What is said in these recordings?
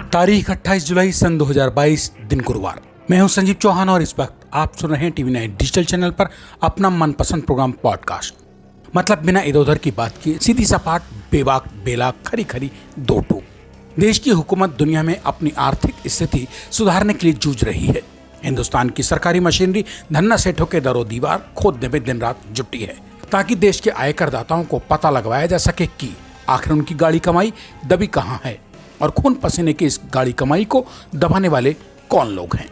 तारीख 28 जुलाई सन 2022 दिन गुरुवार। मैं हूं संजीव चौहान और इस वक्त आप सुन रहे हैं टीवी 9 डिजिटल चैनल पर अपना मनपसंद प्रोग्राम पॉडकास्ट। मतलब बिना इधर उधर की बात किए सीधी सपाट बेबाक बेलाक खरी खरी दो टूक। देश की हुकूमत दुनिया में अपनी आर्थिक स्थिति सुधारने के लिए जूझ रही है। हिंदुस्तान की सरकारी मशीनरी धन्ना सेठों के दरो दीवार खोदने में दिन रात जुटी है ताकि देश के आयकरदाताओं को पता लगवाया जा सके कि आखिर उनकी गाड़ी कमाई दबी कहाँ है और खून पसीने की इस गाड़ी कमाई को दबाने वाले कौन लोग हैं।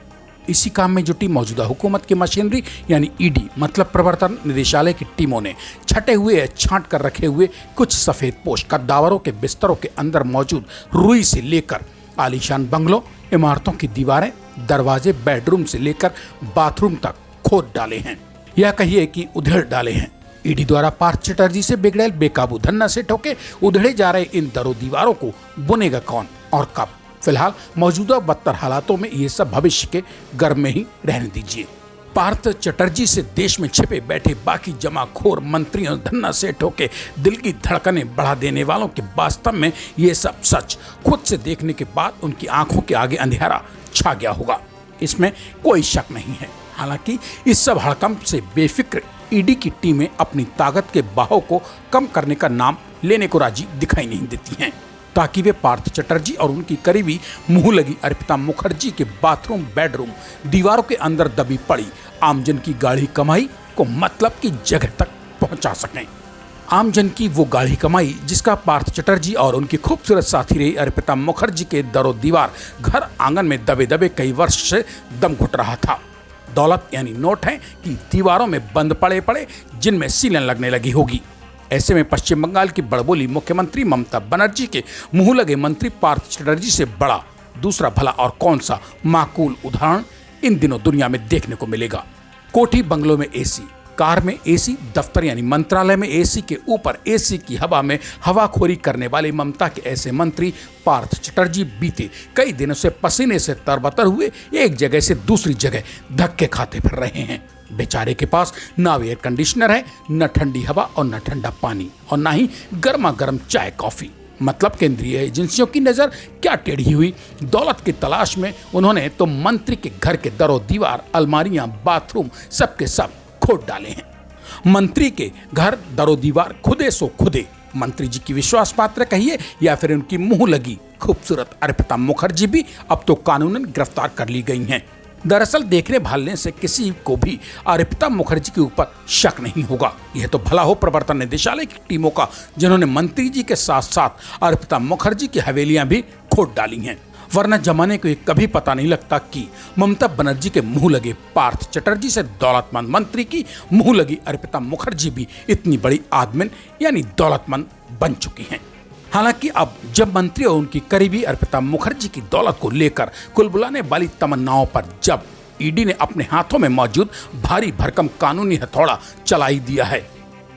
इसी काम में जुटी मौजूदा हुकूमत की मशीनरी यानी ईडी मतलब प्रवर्तन निदेशालय की टीमों ने छटे हुए छांट कर रखे हुए कुछ सफेद पोश कद्दावरों के बिस्तरों के अंदर मौजूद रुई से लेकर आलीशान बंगलों, इमारतों की दीवारें, दरवाजे, बेडरूम से लेकर बाथरूम तक खोद डाले हैं या कहिए कि उधेड़ डाले हैं। ईडी द्वारा पार्थ चटर्जी से बिगड़ेल बेकाबू धन्ना सेठों के उधेड़े जा रहे इन दरो दीवारों को बुनेगा कौन और कब। फिलहाल मौजूदा बदतर हालातों में ये सब भविष्य के गर्भ में ही रहने दीजिए। पार्थ चटर्जी से देश में छिपे बैठे बाकी जमाखोर मंत्रियों धन्ना सेठों के दिल की धड़कनें बढ़ा देने वालों के वास्तव में ये सब सच खुद से देखने के बाद उनकी आंखों के आगे अंधेरा छा गया होगा, इसमें कोई शक नहीं है। हालांकि इस सब हड़कंप से बेफिक्र ईडी की टीमें अपनी ताकत के बाहों को कम करने का नाम लेने को राजी दिखाई नहीं देती हैं ताकि वे पार्थ चटर्जी और उनकी करीबी मुंह लगी अर्पिता मुखर्जी के बाथरूम, बेडरूम, दीवारों के अंदर दबी पड़ी आमजन की गाढ़ी कमाई को मतलब की जगह तक पहुंचा सकें। आमजन की वो गाढ़ी कमाई जिसका पार्थ चटर्जी और उनकी खूबसूरत साथी रही अर्पिता मुखर्जी के दरो दीवार घर आंगन में दबे दबे कई वर्ष से दम घुट रहा था। दौलत यानी नोट है कि दीवारों में बंद पड़े जिनमें सीलन लगने लगी होगी। ऐसे में पश्चिम बंगाल की बड़बोली मुख्यमंत्री ममता बनर्जी के मुंह लगे मंत्री पार्थ चटर्जी से बड़ा दूसरा भला और कौन सा माकूल उदाहरण इन दिनों दुनिया में देखने को मिलेगा। कोठी बंगलों में एसी, कार में एसी, दफ्तर यानी मंत्रालय में एसी के ऊपर एसी की हवा में हवाखोरी करने वाले ममता के ऐसे मंत्री पार्थ चटर्जी बीते कई दिनों से पसीने से तरबतर हुए एक जगह से दूसरी जगह धक्के खाते फिर रहे हैं। बेचारे के पास ना एयर कंडीशनर है, न ठंडी हवा और न ठंडा पानी और ना ही गर्मा गर्म चाय कॉफी। मतलब केंद्रीय एजेंसियों की नजर क्या टेढ़ी हुई। दौलत की तलाश में उन्होंने तो मंत्री के घर के दरो दीवार, अलमारियां, बाथरूम सबके सब खोद डाले हैं। मंत्री के घर दरो दीवार खुदे सो खुदे। मंत्री जी की विश्वास पात्र कहिए या फिर उनकी मुंह लगी खूबसूरत अर्पिता मुखर्जी भी अब तो कानूनन गिरफ्तार कर ली गई हैं। दरअसल देखने भालने से किसी को भी अर्पिता मुखर्जी के ऊपर शक नहीं होगा। यह तो भला हो प्रवर्तन निदेशालय की टीमों का जिन्होंने मंत्री जी के साथ साथ अर्पिता मुखर्जी की हवेलियां भी खोद डाली हैं। वरना जमाने को कभी पता नहीं लगता कि ममता बनर्जी के मुंह लगे पार्थ चटर्जी से दौलतमंद मंत्री की मुंह लगी अर्पिता मुखर्जी भी इतनी बड़ी आदमी यानी दौलतमंद बन चुकी हैं। हालांकि अब जब मंत्री और उनकी करीबी अर्पिता मुखर्जी की दौलत को लेकर कुलबुलाने वाली तमन्नाओं पर जब ईडी ने अपने हाथों में मौजूद भारी भरकम कानूनी हथौड़ा चला ही दिया है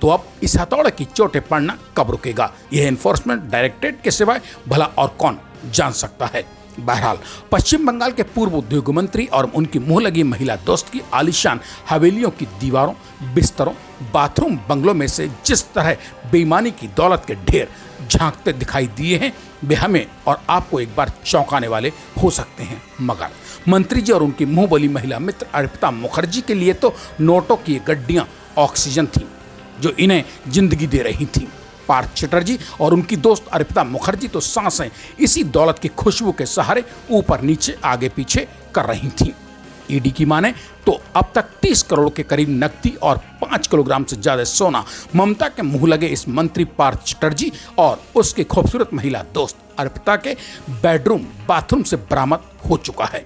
तो अब इस हथौड़े की चोटें पड़ना कब रुकेगा, यह एनफोर्समेंट डायरेक्टरेट के सिवाय भला और कौन जान सकता है। बहरहाल पश्चिम बंगाल के पूर्व उद्योग मंत्री और उनकी मुंह लगी महिला दोस्त की आलीशान हवेलियों की दीवारों, बिस्तरों, बाथरूम, बंगलों में से जिस तरह बेईमानी की दौलत के ढेर झांकते दिखाई दिए हैं वे हमें और आपको एक बार चौंकाने वाले हो सकते हैं। मगर मंत्री जी और उनकी मुंह बोली महिला मित्र अर्पिता मुखर्जी के लिए तो नोटों की गड्डियां ऑक्सीजन थी जो इन्हें जिंदगी दे रही थी। पार्थ चटर्जी और उनकी दोस्त अर्पिता मुखर्जी तो सांसें इसी दौलत की खुशबू के सहारे ऊपर नीचे आगे पीछे कर रही थीं। ईडी की माने तो अब तक 30 करोड़ के करीब नकदी और 5 किलोग्राम से ज्यादा सोना ममता के मुंह लगे इस मंत्री पार्थ चटर्जी और उसके खूबसूरत महिला दोस्त अर्पिता के बेडरूम, बाथरूम से बरामद हो चुका है।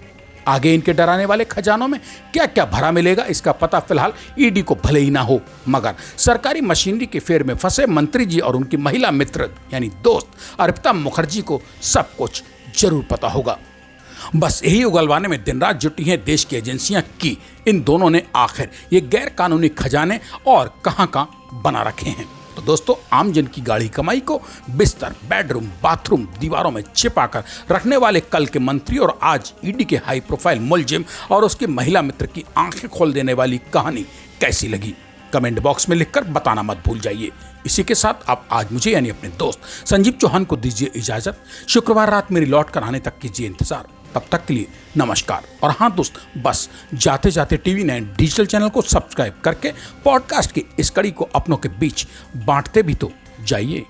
आगे इनके डराने वाले खजानों में क्या क्या भरा मिलेगा इसका पता फिलहाल ईडी को भले ही ना हो, मगर सरकारी मशीनरी के फेर में फंसे मंत्री जी और उनकी महिला मित्र यानी दोस्त अर्पिता मुखर्जी को सब कुछ जरूर पता होगा। बस यही उगलवाने में दिन रात जुटी हैं देश की एजेंसियां कि इन दोनों ने आखिर ये गैर कानूनी खजाने और कहां बना रखे हैं। तो दोस्तों आमजन की गाढ़ी कमाई को बिस्तर, बेडरूम, बाथरूम, दीवारों में छिपाकर रखने वाले कल के मंत्री और आज ईडी के हाई प्रोफाइल मुलजिम और उसकी महिला मित्र की आंखें खोल देने वाली कहानी कैसी लगी कमेंट बॉक्स में लिखकर बताना मत भूल जाइए। इसी के साथ आप आज मुझे यानी अपने दोस्त संजीव चौहान को दीजिए इजाजत। शुक्रवार रात मेरी लौट कर आने तक कीजिए इंतजार। तब तक के लिए नमस्कार। और हाँ दोस्त, बस जाते जाते TV9 डिजिटल चैनल को सब्सक्राइब करके पॉडकास्ट की इस कड़ी को अपनों के बीच बांटते भी तो जाइए।